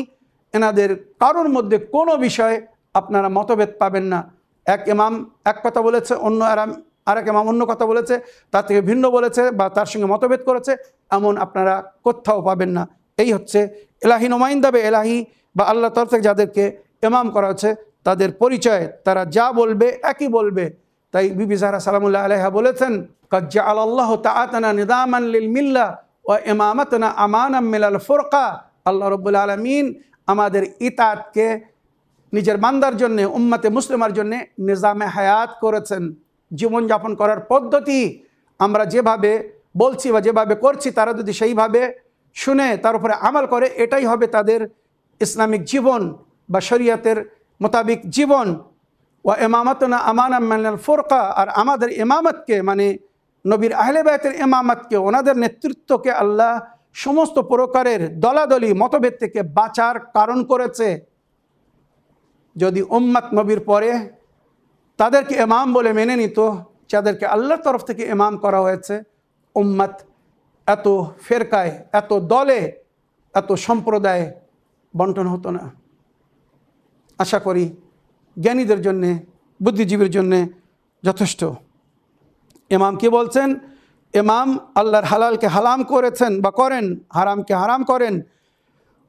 এনাদের কারোর মধ্যে কোনো বিষয়ে আপনারা মতভেদ পাবেন না। এক ইমাম এক কথা বলেছে, আরেক ইমাম অন্য কথা বলেছে, তার থেকে ভিন্ন বলেছে বা তার সঙ্গে মতভেদ করেছে, এমন আপনারা কোথাও পাবেন না। এই হচ্ছে এলাহি নুমাইন্দা বা এলাহি বা আল্লাহ তরফ থেকে যাদেরকে ইমাম করা হচ্ছে তাদের পরিচয়। তারা যা বলবে একই বলবে। তাই বিবি জাহরা সালামুল্লাহ আলাইহা বলেছেন, কাদ জাআলাল্লাহু তাআতানা নিযামান লিল মিল্লাহ ওয়া ইমামাতানা আমানাম মিনাল ফুরকা। আল্লাহ রাব্বুল আলামিন আমাদের ইতাআতকে নিজের বান্দার জন্য, উম্মতে মুসলিমার জন্য নিজামে হায়াত করেছেন। জীবনযাপন করার পদ্ধতি আমরা যেভাবে বলছি বা যেভাবে করছি, তারা যদি সেইভাবে শুনে তার উপরে আমল করে, এটাই হবে তাদের ইসলামিক জীবন বা শরিয়তের মোতাবিক জীবন। ওয়া ইমামাতুনা আমানাম মিনাল ফুরকা, আর আমাদের ইমামতকে মানে নবীর আহলে বাইতের ইমামতকে, ওনাদের নেতৃত্বকে আল্লাহ সমস্ত প্রকারের দলাদলি মতভেদ থেকে বাঁচার কারণ করেছে। যদি উম্মত নবীর পরে তাদেরকে ইমাম বলে মেনে নিত, যাদেরকে আল্লাহর তরফ থেকে ইমাম করা হয়েছে, উম্মত এত ফেরকায়, এত দলে, এত সম্প্রদায়ে বন্টন হতো না। আশা করি জ্ঞানীদের জন্যে, বুদ্ধিজীবীর জন্যে যথেষ্ট। ইমাম কি বলছেন? ইমাম আল্লাহর হালালকে হালাম করেছেন বা করেন, হারামকে হারাম করেন।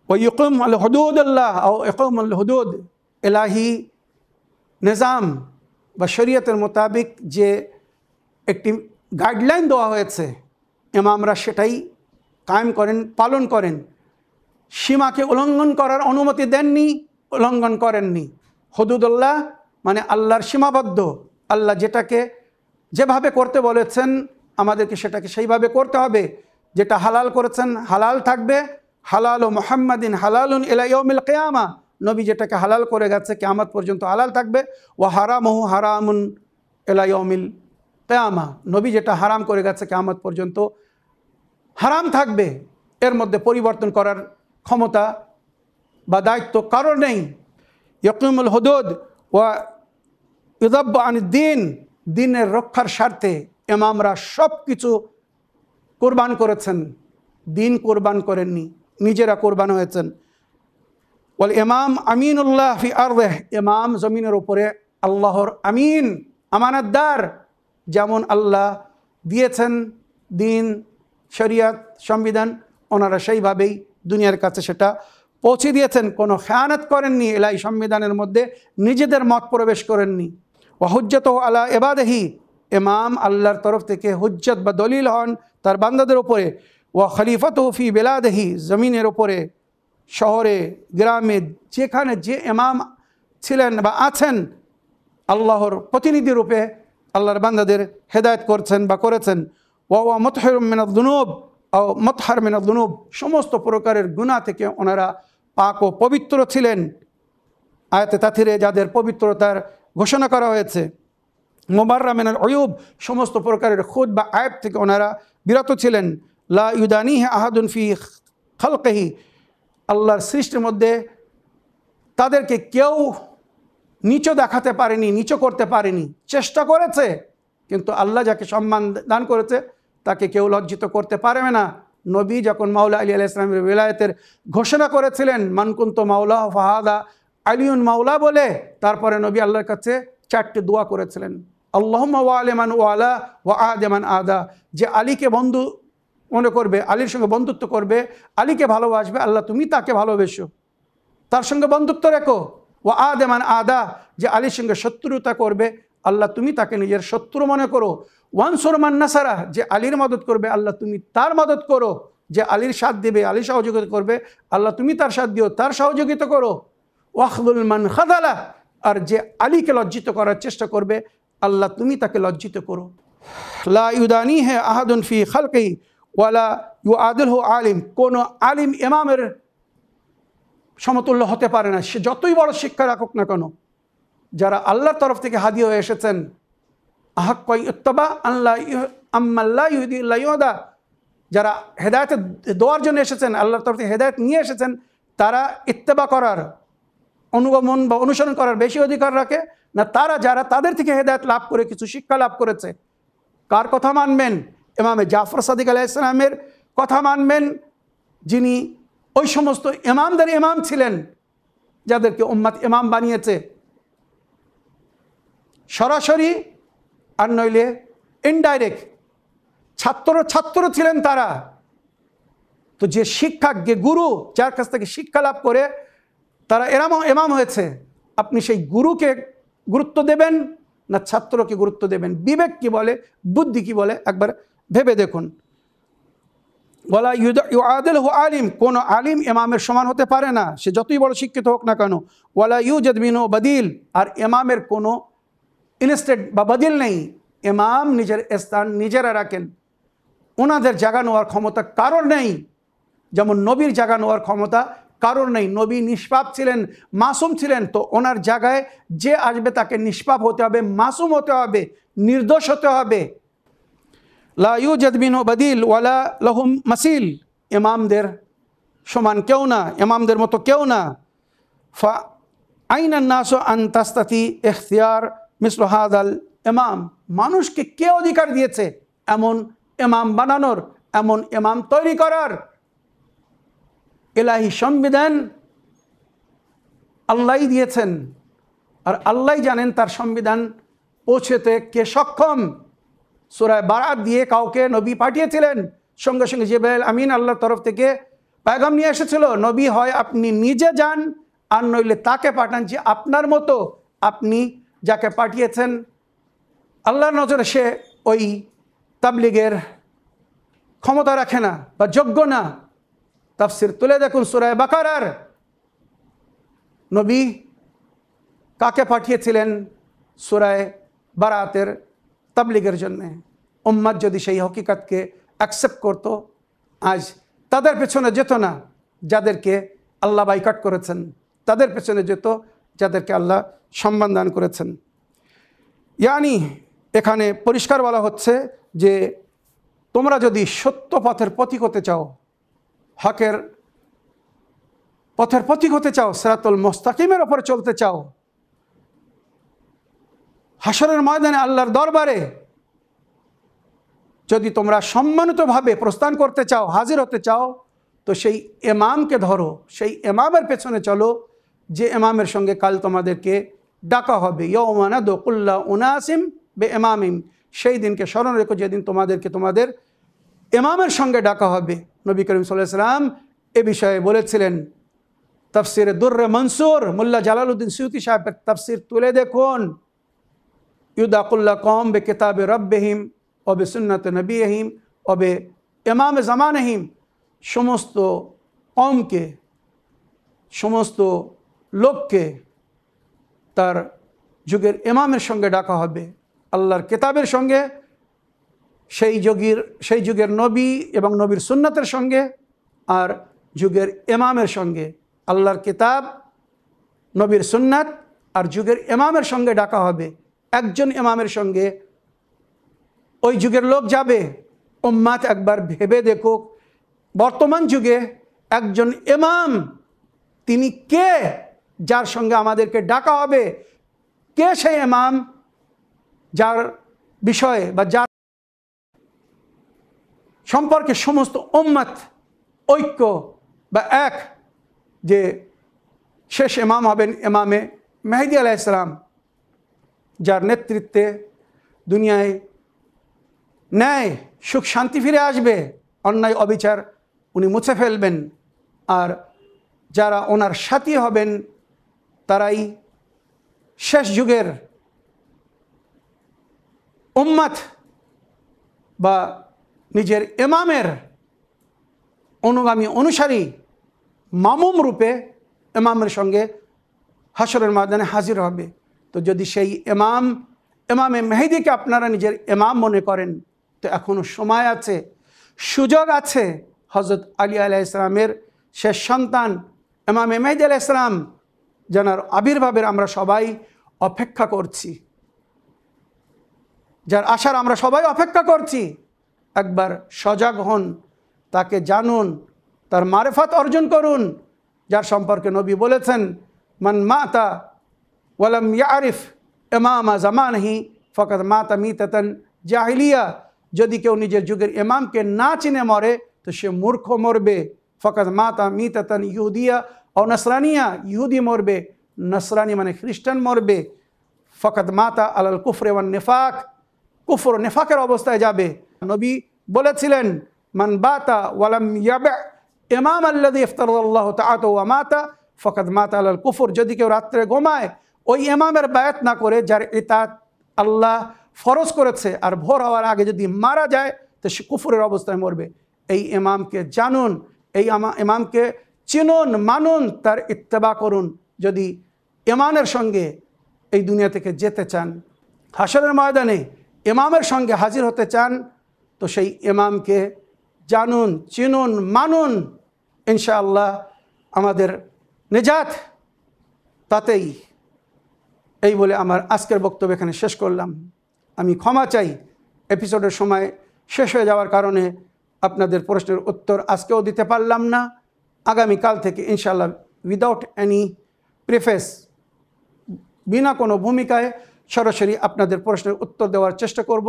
ওয়া ইয়ুকিম আল হুদুদাল্লাহ আও ইয়ুকিম আল হুদুদ, এলাহি নিজাম বা শরীয়তের মোতাবিক যে একটি গাইডলাইন দেওয়া হয়েছে, ইমামরা সেটাই কায়েম করেন, পালন করেন। সীমাকে উল্লঙ্ঘন করার অনুমতি দেননি, উল্লঙ্ঘন করেননি। হুদুদুল্লাহ মানে আল্লাহর সীমাবদ্ধ, আল্লাহ যেটাকে যেভাবে করতে বলেছেন আমাদেরকে সেটাকে সেইভাবে করতে হবে। যেটা হালাল করেছেন হালাল থাকবে, হালাল ও মুহাম্মাদিন হালালুন ইলা ইয়াউমিল কিয়ামা, নবী যেটাকে হালাল করে গেছে কিয়ামত পর্যন্ত হালাল থাকবে। ওয়া হারামুহু হারামুন ইলা ইয়াউমিল কিয়ামা, নবী যেটা হারাম করে গেছে কিয়ামত পর্যন্ত হারাম থাকবে। এর মধ্যে পরিবর্তন করার ক্ষমতা বা দায়িত্ব কারোর নেই। ইয়াকিমুল হুদুদ ওয়া ইযাব্বু আনিদ্দিন, দিনের রক্ষার স্বার্থে ইমামরা সব কিছু কোরবান করেছেন, দিন কোরবান করেননি, নিজেরা কোরবান হয়েছেন। ওয়াল ইমাম আমিনুল্লাহ ফি আরদিহি, ইমাম জমিনের উপরে আল্লাহর আমিন, আমানতদার। যেমন আল্লাহ দিয়েছেন দিন, শরিয়ত, সংবিধান, ওনারা সেইভাবেই দুনিয়ার কাছে সেটা পৌঁছে দিয়েছেন। কোনো খেয়ানত করেননি, এলাই সংবিধানের মধ্যে নিজেদের মত প্রবেশ করেননি। ওয়া হুজ্জাতুহু আলা ইবাদিহি, ইমাম আল্লাহর তরফ থেকে হুজ্জত বা দলিল হন তার বান্দাদের উপরে। ওয়া খলিফাতুহু ফি বিলাদিহি, জমিনের উপরে, শহরে, গ্রামে, যেখানে যে ইমাম ছিলেন বা আছেন, আল্লাহর প্রতিনিধি রূপে আল্লাহর বান্দাদের হেদায়েত করছেন বা করেছেন। ওয়া মুতহিরুম মিনাদ দুনুব ও মুতহার মিনাদ দুনুব, সমস্ত প্রকারের গুনাহ থেকে ওনারা পাক ও পবিত্র ছিলেন। আয়াতে তাথিরে যাদের পবিত্রতার ঘোষণা করা হয়েছে। মুবাররা মিনাল উয়ুব, সমস্ত প্রকারের খুদ বা আয়াব থেকে ওনারা বিরত ছিলেন। লা ইউদানিহি আহাদুন ফি খালকিহি, আল্লাহর সৃষ্টির মধ্যে তাদেরকে কেউ নিচু দেখাতে পারেনি, নিচু করতে পারেনি। চেষ্টা করেছে, কিন্তু আল্লাহ যাকে সম্মান দান করেছে তাকে কেউ লজ্জিত করতে পারবে না। নবী যখন মাওলা আলী আলাইহিস সালামের বিলায়েতের ঘোষণা করেছিলেন, মান কুনতু মাওলা ফাহাদা আলিউন মাওলা বলে, তারপরে নবী আল্লাহর কাছে 4টি দোয়া করেছিলেন। আল্লাহুম্মা ওয়ালি মান ওয়ালা ওয়া আদি মান আদা, যে আলীকে বন্ধু মনে করবে, আলীর সঙ্গে বন্ধুত্ব করবে, আলীকে ভালোবাসবে, আল্লাহ তুমি তাকে ভালোবেসো, তার সঙ্গে বন্ধুত্ব রেখো। ওয়া আদি মান আদা, যে আলীর সঙ্গে শত্রুতা করবে, আল্লাহ তুমি তাকে নিজের শত্রু মনে করো। ওয়ানসুর মান নাসারা, যে আলীর মদত করবে আল্লাহ তুমি তার মদত করো, যে আলীর সাথ দেবে আলী সহযোগিতা করবে আল্লাহ তুমি তার সাথ দিও, তার সহযোগিতা করো। ওয়াখদুল মান খাদালা, আর যে আলীকে লজ্জিত করার চেষ্টা করবে আল্লাহ তুমি তাকে লজ্জিত করো। লা ইউদানি হে আহাদুন ফি খালকি ওয়ালা ইউআদিলহু আলিম, কোনো আলিম ইমামের সমতুল্য হতে পারে না, সে যতই বড় শিক্ষা রাখুক না কেন। যারা আল্লাহর তরফ থেকে হাদিয়া হয়ে এসেছেন, আহাক্কাই ইত্তাবা আল্লাহ আম্মাল্লাহ ইউদিল্লাহ ইউদা, যারা হেদায়েতে দোয়ার জন্য এসেছেন, আল্লাহর তরফ থেকে হেদায়েত নিয়ে এসেছেন, তারা ইত্তেবা করার, অনুগমন বা অনুসরণ করার বেশি অধিকার রাখে না তারা যারা তাদের থেকে হেদায়েত লাভ করে কিছু শিক্ষা লাভ করেছে। কার কথা মানবেন? ইমামে জাফর সাদিক আলাইহিস সালামের কথা মানবেন, যিনি ওই সমস্ত ইমামদের ইমাম ছিলেন যাদেরকে উম্মাত ইমাম বানিয়েছে সরাসরি, আর নইলে ইনডাইরেক্ট। ছাত্র ছিলেন তারা। তো যে শিক্ষা, যে গুরু, যার কাছ থেকে শিক্ষা লাভ করে তারা ইমাম হয়েছে, আপনি সেই গুরুকে গুরুত্ব দেবেন না ছাত্রকে গুরুত্ব দেবেন? বিবেক কি বলে, বুদ্ধি কি বলে, একবার ভেবে দেখুন। ওয়ালা ইউআদিলহু আলিম, কোন আলিম ইমামের সমান হতে পারে না, সে যতই বড় শিক্ষিত হোক না কেন। ওয়ালা ইউজাদ মিনহু বাদিল, আর ইমামের কোনো ইনস্টেড বা বদিল নেই। ইমাম নিজের স্থান নিজেরা রাখেন, ওনাদের জায়গা নেওয়ার ক্ষমতা কারোর নেই। যেমন নবীর জায়গা নেওয়ার ক্ষমতা কারোর নেই। নবী নিষ্পাপ ছিলেন, মাসুম ছিলেন, তো ওনার জায়গায় যে আসবে তাকে নিষ্পাপ হতে হবে, মাসুম হতে হবে, নির্দোষ হতে হবে। লা ইউজাদ মিনহু বাদিল ওয়ালা লাহুম মাসিল, ইমামদের সমান কেউ না, ইমামদের মতো কেউ না। ফা আইনান নাসু আন তাস্তাতি ইখতিয়ার মিসলু হাদাল ইমাম, মানুষকে কে অধিকার দিয়েছে এমন ইমাম বানানোর, এমন ইমাম তৈরি করার? ইলাহি সংবিধান আল্লাহই দিয়েছেন, আর আল্লাহই জানেন তার সংবিধান পৌঁছতে কে সক্ষম। সূরা বারাত দিয়ে কাউকে নবী পাঠিয়েছিলেন, সঙ্গে সঙ্গে জিবরাইল আমিন আল্লাহর তরফ থেকে পেগাম নিয়ে এসেছিল, নবী হয় আপনি নিজে যান, আর নইলে তাকে পাঠান যে আপনার মতো, আপনি যাকে পাঠিয়েছেন আল্লাহর নজরে সে ওই তাবলিগের ক্ষমতা রাখে না বা যোগ্য না। তাফসির তুলে দেখুন সূরা বাকারার, নবী কাকে পাঠিয়েছিলেন সূরা বারাতের তাবলিগের জন্যে। উম্মাত যদি সেই হকিকতকে অ্যাকসেপ্ট করত, আজ তাদের পেছনে যেত না যাদেরকে আল্লাহ বাইকাট করেছেন, তাদের পেছনে যেত যাদেরকে আল্লাহ সম্মান দান করেছেন। ইয়ানি এখানে পরিষ্কার বলা হচ্ছে যে তোমরা যদি সত্য পথের পথিক হতে চাও, হকের পথের পথিক হতে চাও, সিরাতুল মুস্তাকিমের ওপরে চলতে চাও, হাসরের ময়দানে আল্লাহর দরবারে যদি তোমরা সম্মানিতভাবে প্রস্থান করতে চাও, হাজির হতে চাও, তো সেই ইমামকে ধরো, সেই ইমামের পেছনে চলো, যে ইমামের সঙ্গে কাল তোমাদেরকে ডাকা হবে। ইয়াউমা নাদউ কুল্লা উনাসিম বিইমামিহিম, সেই দিনকে স্মরণ রেখো যেদিন তোমাদেরকে তোমাদের ইমামের সঙ্গে ডাকা হবে। নবী করিম সাল্লাল্লাহু আলাইহি ওয়াসাল্লাম এ বিষয়ে বলেছিলেন। তাফসিরে দুররে মনসুর, মোল্লা জালালউদ্দিন সুয়ুতী সাহেবের তাফসির তুলে দেখুন। ইউদাকুল্লা কওম বিকিতাবি রাব্বিহিম ওয়া বিসুন্নাতি নবিয়িহিম ওয়া বিইমাম জামানিহিম, সমস্ত কওমকে, সমস্ত লোককে তার যুগের ইমামের সঙ্গে ডাকা হবে, আল্লাহর কিতাবের সঙ্গে, সেই যুগের নবী এবং নবীর সুন্নাতের সঙ্গে, আর যুগের ইমামের সঙ্গে। আল্লাহর কিতাব, নবীর সুন্নাত আর যুগের ইমামের সঙ্গে ডাকা হবে। একজন ইমামের সঙ্গে ওই যুগের লোক যাবে। উম্মাত একবার ভেবে দেখুক, বর্তমান যুগে একজন ইমাম তিনি কে, যার সঙ্গে আমাদেরকে ডাকা হবে? কে সেই ইমাম যার বিষয়ে বা যার সম্পর্কে সমস্ত উম্মত ঐক্য বা এক, যে শেষ ইমাম হবেন ইমামে মেহেদী আলাইহিস সালাম, যার নেতৃত্বে দুনিয়ায় ন্যায় সুখ শান্তি ফিরে আসবে, অন্যায় অবিচার উনি মুছে ফেলবেন, আর যারা ওনার সাথী হবেন তারাই শেষ যুগের উম্মত বা নিজের ইমামের অনুগামী অনুসারী মামুম রূপে ইমামের সঙ্গে হাসরের ময়দানে হাজির হবে। তো যদি সেই ইমামে মেহেদিকে আপনারা নিজের ইমাম মনে করেন, তো এখনও সময় আছে, সুযোগ আছে। হজরত আলী আলাইহিস সালামের শেষ সন্তান ইমামে মেহেদী আলাইহিস সালাম যার আবির্ভাবের আমরা সবাই অপেক্ষা করছি, যার আশার আমরা সবাই অপেক্ষা করছি। একবার সজাগ হন, তাকে জানুন, তার মারিফাত অর্জন করুন, যার সম্পর্কে নবী বলেছেন, মান মাতা ওয়ালাম ইয়ারিফ ইমামা জামানহি ফাকাদ মাতা মিতাতান জাহিলিয়া। যদি কেউ নিজের যুগের ইমামকে না চিনে মরে তো সে মূর্খ মরবে। ফাকাদ মাতা মিতাতান ইহুদিয়া ও নসরানিয়া, ইহুদি মরবে, নসরানি মানে খ্রিস্টান মরবে। ফাকাদ মাতা আলাল কুফরে ওয়ান নিফাক, কুফর নেফাকের অবস্থায় যাবে। নবী বলেছিলেন, মান বাতা ওয়ালাম ইয়াবা ইমাম আল্লাযী ইফতারাল্লাহু তাআলা ওয়া মাতা ফাকাদ মাতা আলাল কুফর। যদি কেউ রাত্রে ঘুমায় ওই ইমামের বায়াত না করে, যার ইতাত আল্লাহ ফরজ করেছে, আর ভোর হওয়ার আগে যদি মারা যায় তো সে কুফরের অবস্থায় মরবে। এই ইমামকে জানুন, এই ইমামকে চিনুন, মানুন, তার ইত্তেবা করুন। যদি ইমানের সঙ্গে এই দুনিয়া থেকে যেতে চান, হাসরের ময়দানে ইমামের সঙ্গে হাজির হতে চান, তো সেই ইমামকে জানুন, চিনুন, মানুন। ইনশাআল্লাহ আমাদের নেজাত তাতেই। এই বলে আমার আজকের বক্তব্য এখানে শেষ করলাম। আমি ক্ষমা চাই এপিসোডের সময় শেষ হয়ে যাওয়ার কারণে আপনাদের প্রশ্নের উত্তর আজকেও দিতে পারলাম না। আগামীকাল থেকে ইনশাআল্লাহ উইদাউট এনি প্রিফেস, বিনা কোনো ভূমিকায় সরাসরি আপনাদের প্রশ্নের উত্তর দেওয়ার চেষ্টা করব।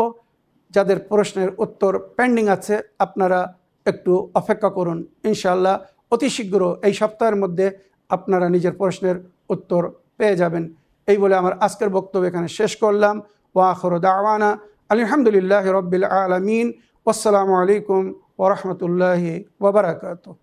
যাদের প্রশ্নের উত্তর পেন্ডিং আছে আপনারা একটু অপেক্ষা করুন। ইনশাআল্লাহ অতি শীঘ্র এই সপ্তাহের মধ্যে আপনারা নিজের প্রশ্নের উত্তর পেয়ে যাবেন। এই বলে আমার আজকের বক্তব্য এখানে শেষ করলাম। ওয়া আখিরু দাওয়ানা আলহামদুলিল্লাহি রাব্বিল আলামিন। আসসালামু আলাইকুম ওয়া রাহমাতুল্লাহি ওয়া বারাকাতুহু।